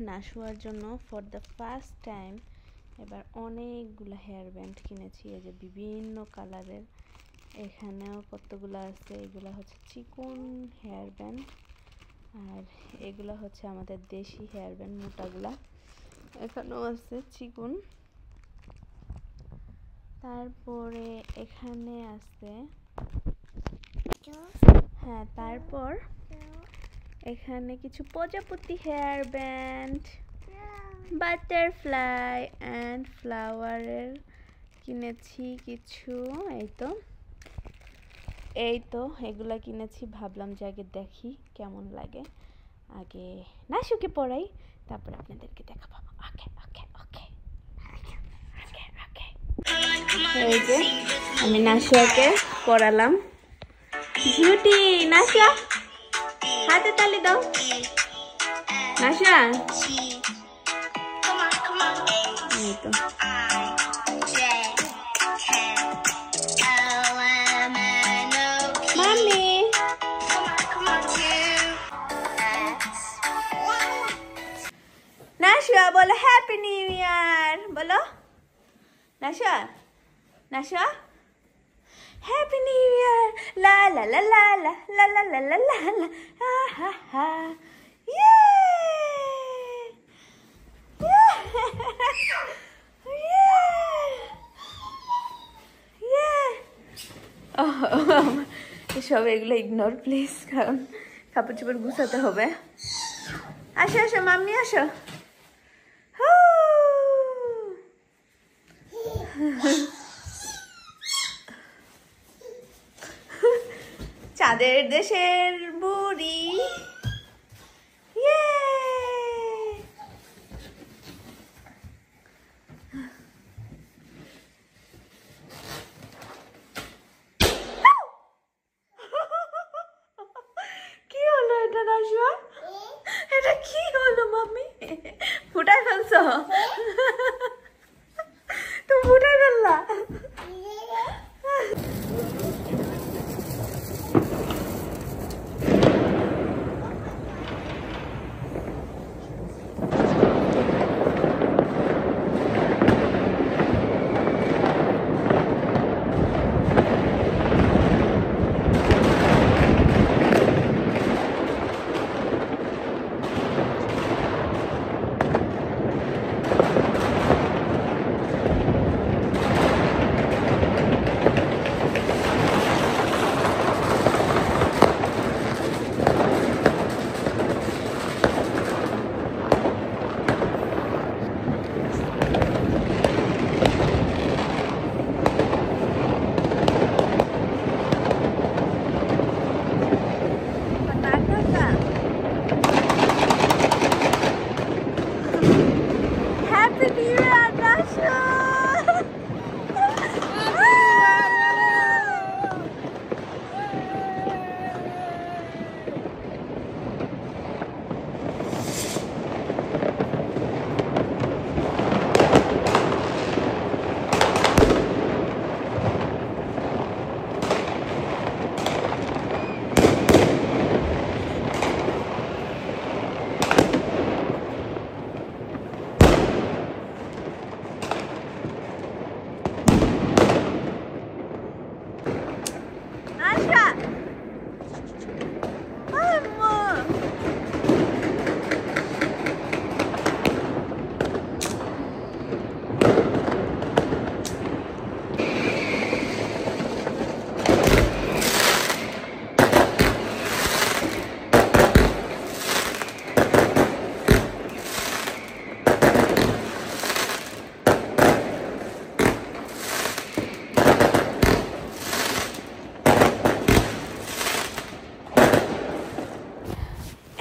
নাশুয়ার জন্য for the first time এবার অনেকগুলো হেয়ার ব্যান্ড কিনেছি। এই যে বিভিন্ন কালারের, এখানেও কতগুলো আছে। এগুলো হচ্ছে চিকন হেয়ার ব্যান্ড, আর এগুলো হচ্ছে আমাদের দেশি হেয়ার ব্যান্ড মোটাগুলা। এখানেও আছে চিকন। তারপরে এখানে আছে, হ্যাঁ, তারপর এখানে কিছু প্রজাপতি হেয়ার ব্যান্ড, বাটারফ্লাই অ্যান্ড ফ্লাওয়ারের কিনেছি কিছু। এই তো এগুলা কিনেছি। ভাবলাম যে আগে দেখি কেমন লাগে, আগে নাশুকে পড়াই, তারপর আপনাদেরকে দেখাবো। ওকে ওকে ওকে ওকে। এই যে আমি নাশুয়াকে পড়ালাম। ঝুটি, নাশুয়া হাতে তালি দাও। নাশুয়া, এই তো মামি। নাশুয়া বলো হ্যাপি নিউ ইয়ার বলো। নাশুয়া, নাশুয়া হ্যাপি নিউ ইয়ার, লা লা লা লা লা লা লা লা লা লা লা, হা হা হা, ইয়ে সব এগুলো ইগনোর প্লিজ, কারণ কাপড় চোপড় গুছাতে হবে। আসো আসো মাম্মি আসো। চাঁদের দেশের বুড়ি, কি হলো এটা নাশুয়া? এটা কি হলো মাম্মি? ফুটাই ফেলছো? তুমি ফুটাই ফেললা?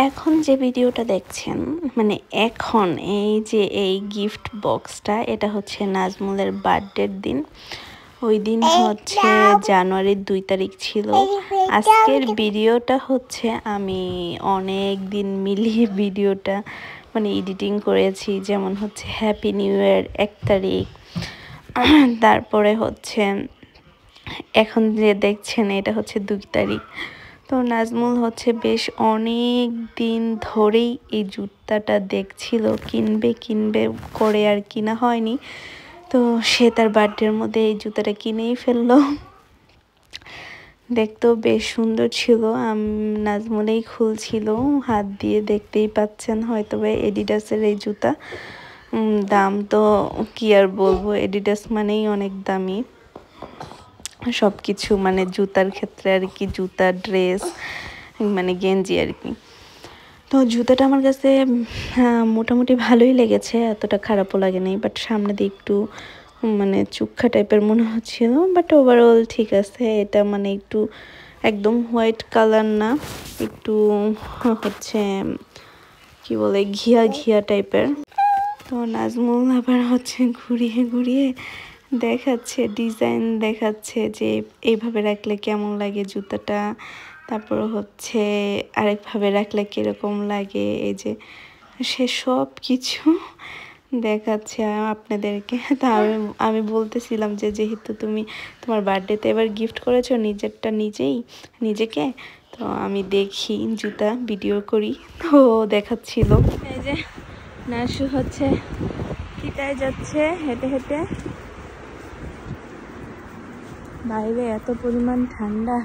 এখন যে ভিডিওটা দেখছেন, মানে এখন এই যে এই গিফট বক্সটা, এটা হচ্ছে নাজমুলের বার্থডের দিন। ওই দিন হচ্ছে জানুয়ারির 2 তারিখ ছিল। আজকের ভিডিওটা হচ্ছে আমি অনেক দিন মিলিয়ে ভিডিওটা মানে এডিটিং করেছি। যেমন হচ্ছে হ্যাপি নিউ ইয়ার 1 তারিখ, তারপরে হচ্ছে এখন যে দেখছেন এটা হচ্ছে 2 তারিখ। তো নাজমুল হচ্ছে বেশ অনেক দিন ধরেই এই জুতাটা দেখছিল, কিনবে কিনবে করে আর কিনা হয়নি। তো সে তার বার্থডের মধ্যে এই জুতাটা কিনেই ফেললো। দেখতেও বেশ সুন্দর ছিল। নাজমুলেই খুলছিল হাত দিয়ে, দেখতেই পাচ্ছেন হয়তো বা এডিডাসের এই জুতা। দাম তো কি আর বলবো, এডিডাস মানেই অনেক দামি সব কিছু, মানে জুতার ক্ষেত্রে আর কি, জুতা, ড্রেস, মানে গেঞ্জি আর কি। তো জুতাটা আমার কাছে মোটামুটি ভালোই লেগেছে, এতটা খারাপও লাগে নাই। বাট সামনে দিয়ে একটু মানে চুক্ষা টাইপের মনে হচ্ছিল, বাট ওভারঅল ঠিক আছে। এটা মানে একটু একদম হোয়াইট কালার না, একটু হচ্ছে কি বলে ঘিয়া ঘিয়া টাইপের। তো নাজমুল আবার হচ্ছে ঘুরিয়ে ঘুরিয়ে দেখাচ্ছে, ডিজাইন দেখাচ্ছে যে এইভাবে রাখলে কেমন লাগে জুতাটা, তারপর হচ্ছে আরেকভাবে রাখলে কীরকম লাগে। এই যে সে সব কিছু দেখাচ্ছে আপনাদেরকে। তা আমি বলতেছিলাম যে যেহেতু তুমি তোমার বার্থডেতে এবার গিফট করেছো নিজেরটা নিজেকে, তো আমি দেখি জুতা, ভিডিও করি। তো দেখাচ্ছিল। এই যে নাসু হচ্ছে কিটায় যাচ্ছে হেঁটে হেঁটে। বাইরে এত পরিমাণ ঠান্ডা,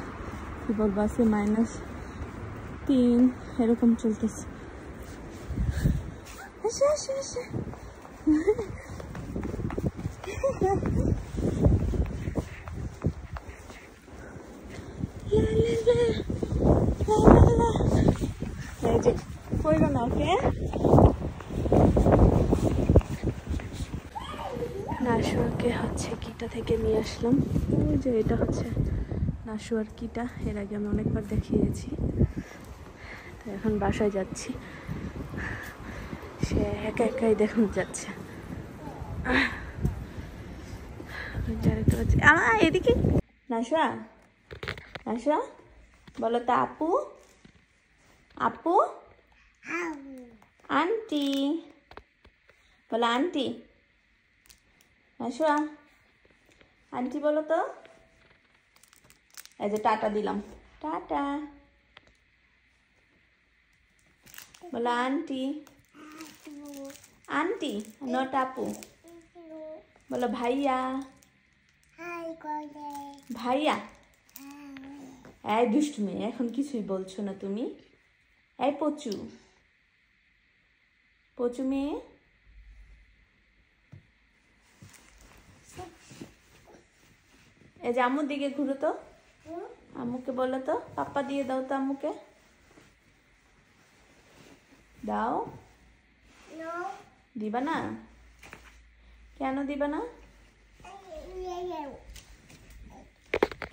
কি বলবো, আছে -3 এরকম চলতেছে। আসে আসে আসে। এই যে পড়লো না, ওকে। নাসুয়াকে হচ্ছে কিটা থেকে নিয়ে আসলাম। ওই যে এটা হচ্ছে নাসুয়ার কিটা, এর আগে আমি অনেকবার দেখিয়েছি। তো এখন বাসায় যাচ্ছি, সে একা একাই দেখুন যাচ্ছে। এদিকে নাসুয়া, নাসুয়া বলো তো আপু, আপু, আন্টি বলো, আন্টি। নাসুয়া আন্টি বলো তো। এই যে টাটা দিলাম, টাটা বলো, আন্টি। আন্টি নট আপু, বলো ভাইয়া, ভাইয়া। এই দুষ্টু মেয়ে, এখন কিছুই বলছো না তুমি। এই পচু, পচু মেয়ে। এই যে আম্মুর দিকে ঘুরো তো, আম্মুকে বলো তো, পাপ্পা দিয়ে দাও তো আম্মুকে, দাও। দিবা না? কেন দিবা না?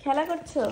খেলা করছো?